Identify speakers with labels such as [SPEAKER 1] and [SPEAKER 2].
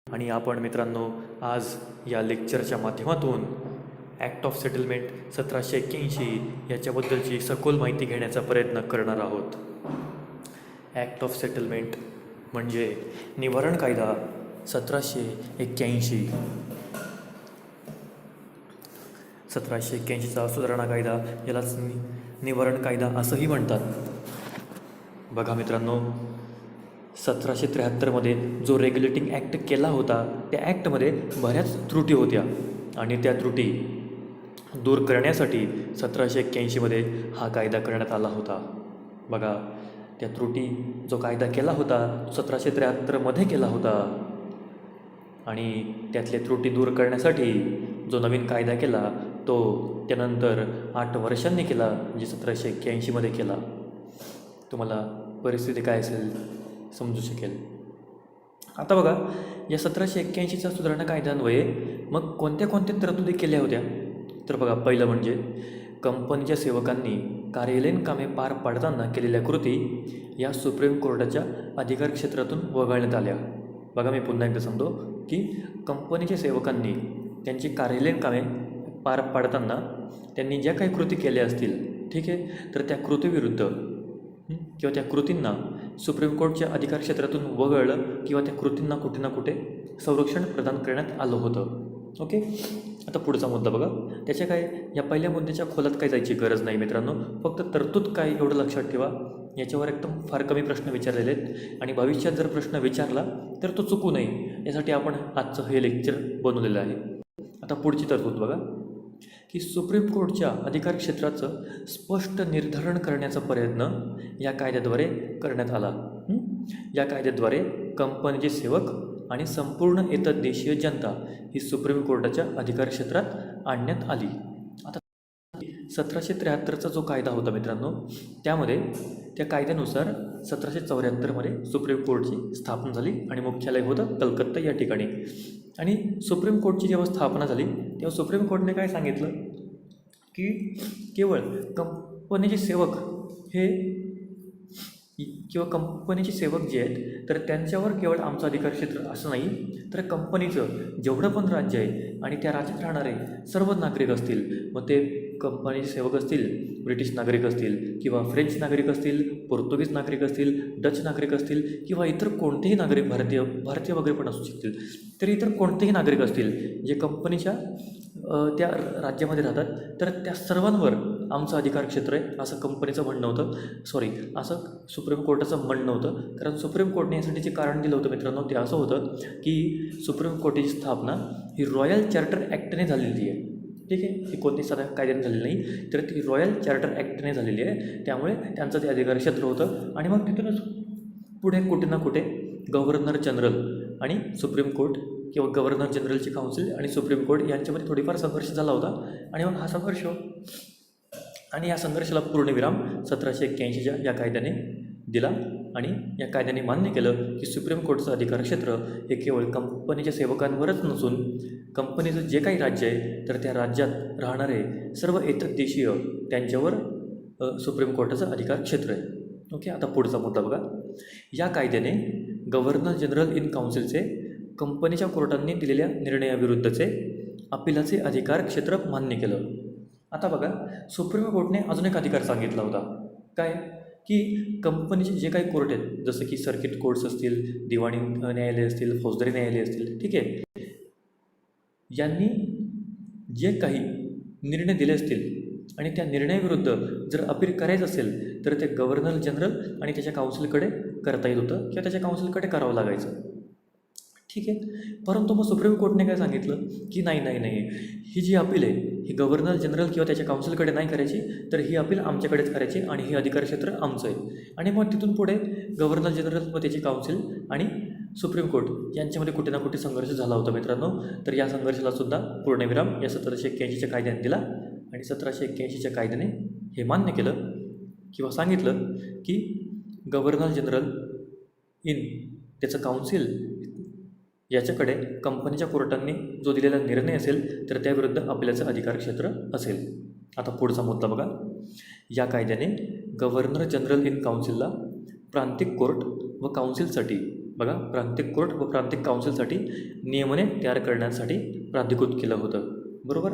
[SPEAKER 1] आणि आपण मित्रांनो आज या लेक्चरच्या माध्यमातून ॲक्ट ऑफ सेटलमेंट 1781 याच्याबद्दलची सखोल माहिती घेण्याचा प्रयत्न करणार आहोत. ॲक्ट ऑफ सेटलमेंट म्हणजे निवारण कायदा 1781. 1781चा सुधारणा कायदा, यालाच निवारण कायदा असंही म्हणतात. बघा मित्रांनो, 1773मध्ये जो रेग्युलेटिंग ॲक्ट केला होता त्या ॲक्टमध्ये बऱ्याच त्रुटी होत्या आणि त्या त्रुटी दूर करण्यासाठी 1781मध्ये हा कायदा करण्यात आला होता. बघा, त्या त्रुटी जो कायदा केला होता 1773मध्ये केला होता आणि त्यातले त्रुटी दूर करण्यासाठी जो नवीन कायदा केला तो त्यानंतर 8 वर्षांनी केला, म्हणजे 1781मध्ये केला. तुम्हाला परिस्थिती काय असेल समजू शकेल. आता बघा, या 1781च्या सुधारणा कायद्यान्वये मग कोणत्या तरतुदी केल्या होत्या तर बघा, पहिलं म्हणजे कंपनीच्या सेवकांनी कार्यालयीन कामे पार पाडताना केलेल्या कृती या सुप्रीम कोर्टाच्या अधिकार क्षेत्रातून वगळण्यात आल्या. बघा, मी पुन्हा एकदा सांगतो की कंपनीच्या सेवकांनी त्यांची कार्यालयीन कामे पार पाडताना त्यांनी ज्या काही कृती केल्या असतील, ठीक आहे, तर त्या कृतीविरुद्ध किंवा त्या कृतींना सुप्रीम कोर्टच्या अधिकार क्षेत्रातून वगळलं किंवा त्या कृतींना कुठे ना कुठे संरक्षण प्रदान करण्यात आलं होतं. ओके, आता पुढचा मुद्दा बघा. त्याच्या काय या पहिल्या मुद्द्याच्या खोलात काही जायची गरज नाही मित्रांनो, फक्त तरतूद काय एवढं लक्षात ठेवा. याच्यावर एकदम फार कमी प्रश्न विचारलेले आहेत आणि भविष्यात जर प्रश्न विचारला तर तो चुकू नये यासाठी आपण आजचं हे लेक्चर बनवलेलं आहे. आता पुढची तरतूद बघा की सुप्रीम कोर्टच्या अधिकार क्षेत्राचं स्पष्ट निर्धारण करण्याचा प्रयत्न या कायद्याद्वारे करण्यात आला. या कायद्याद्वारे कंपनीचे सेवक आणि संपूर्ण इतर देशीय जनता ही सुप्रीम कोर्टाच्या अधिकार क्षेत्रात आणण्यात आली. आता 1773चा जो कायदा होता मित्रांनो, त्यामध्ये त्या कायद्यानुसार 1774मध्ये सुप्रीम कोर्टची स्थापना झाली आणि मुख्यालय होतं कलकत्ता या ठिकाणी. आणि सुप्रीम कोर्टची जेव्हा स्थापना झाली तेव्हा सुप्रीम कोर्टने काय सांगितलं की केवळ कंपनीचे सेवक हे किंवा कंपनीचे सेवक जे आहेत तर त्यांच्यावर केवळ आमचं अधिकार क्षेत्र असं नाही, तर कंपनीचं जेवढं पण राज्य आहे आणि त्या राज्यात राहणारे सर्व नागरिक असतील, मग ते कंपनीचे सेवक असतील, ब्रिटिश नागरिक असतील किंवा फ्रेंच नागरिक असतील, पोर्तुगीज नागरिक असतील, डच नागरिक असतील किंवा इतर कोणतेही नागरिक, भारतीय वगैरे पण असू शकतील, तर इतर कोणतेही नागरिक असतील जे कंपनीच्या त्या राज्यामध्ये राहतात, तर त्या सर्वांवर आमचं अधिकार क्षेत्र आहे असं कंपनीचं म्हणणं होतं. असं सुप्रीम कोर्टाचं म्हणणं होतं. कारण सुप्रीम कोर्टने यासाठी जे कारण दिलं होतं मित्रांनो ते असं होतं की सुप्रीम कोर्टाची स्थापना ही रॉयल चार्टर ॲक्टने झालेली आहे. ठीक आहे, ही कोणतीही साध्या कायद्याने झालेली नाही, तर ती रॉयल चार्टर ॲक्टने झालेली आहे. त्यामुळे त्यांचं ते अधिकार क्षेत्र होतं. आणि मग तिथूनच पुढे कुठे ना कुठे गव्हर्नर जनरल आणि सुप्रीम कोर्ट किंवा गव्हर्नर जनरलची काउन्सिल आणि सुप्रीम कोर्ट यांच्यामध्ये थोडीफार संघर्ष झाला होता. आणि मग हा संघर्ष आणि या संघर्षाला पूर्णविराम 1781च्या या कायद्याने दिला आणि या कायद्याने मान्य केलं की सुप्रीम कोर्टचं अधिकार क्षेत्र हे केवळ कंपनीच्या सेवकांवरच नसून कंपनीचं जे काही राज्य आहे तर त्या राज्यात राहणारे सर्व इतर देशीय त्यांच्यावर सुप्रीम कोर्टाचं अधिकार क्षेत्र आहे. ओके, आता पुढचा मुद्दा बघा. या कायद्याने गव्हर्नर जनरल इन काउन्सिलचे कंपनीच्या कोर्टांनी दिलेल्या निर्णयाविरुद्धचे अपिलाचे अधिकार क्षेत्र मान्य केलं. आता बघा, सुप्रीम कोर्टने अजून एक अधिकार सांगितला होता, काय की कंपनीचे जे काही कोर्ट आहेत, जसं की सर्किट कोर्ट्स असतील, दिवाणी न्यायालय असतील, फौजदारी न्यायालय असतील, ठीक आहे, यांनी जे काही निर्णय दिले असतील आणि त्या निर्णयाविरुद्ध जर अपील करायचं असेल तर ते गव्हर्नर जनरल आणि त्याच्या काउन्सिलकडे करता येत होतं किंवा त्याच्या काउन्सिलकडे करावं लागायचं. ठीक आहे, परंतु मग सुप्रीम कोर्टने काय सांगितलं की नाही, ही जी अपील आहे ही गव्हर्नर जनरल किंवा त्याच्या काउन्सिलकडे नाही करायची, तर ही अपील आमच्याकडेच करायची आणि हे अधिकार क्षेत्र आमचं आहे. आणि मग तिथून पुढे गव्हर्नर जनरल व त्याची काउन्सिल आणि सुप्रीम कोर्ट यांच्यामध्ये कुठे ना कुठे संघर्ष झाला होता मित्रांनो. तर या संघर्षालासुद्धा पूर्णविराम या 1781च्या कायद्याने दिला आणि 1781च्या कायद्याने हे मान्य केलं किंवा सांगितलं की गव्हर्नर जनरल इन त्याचं काउन्सिल याच्याकडे कंपनीच्या कोर्टांनी जो दिलेला निर्णय असेल तर त्याविरुद्ध अपीलाचं अधिकार क्षेत्र असेल. आता पुढचा मुद्दा बघा. या कायद्याने गव्हर्नर जनरल इन काउन्सिलला प्रांतिक कोर्ट व काउन्सिलसाठी बघा, प्रांतिक कोर्ट व प्रांतिक काउन्सिलसाठी नियमने तयार करण्यासाठी प्राधिकृत केलं होतं. बरोबर.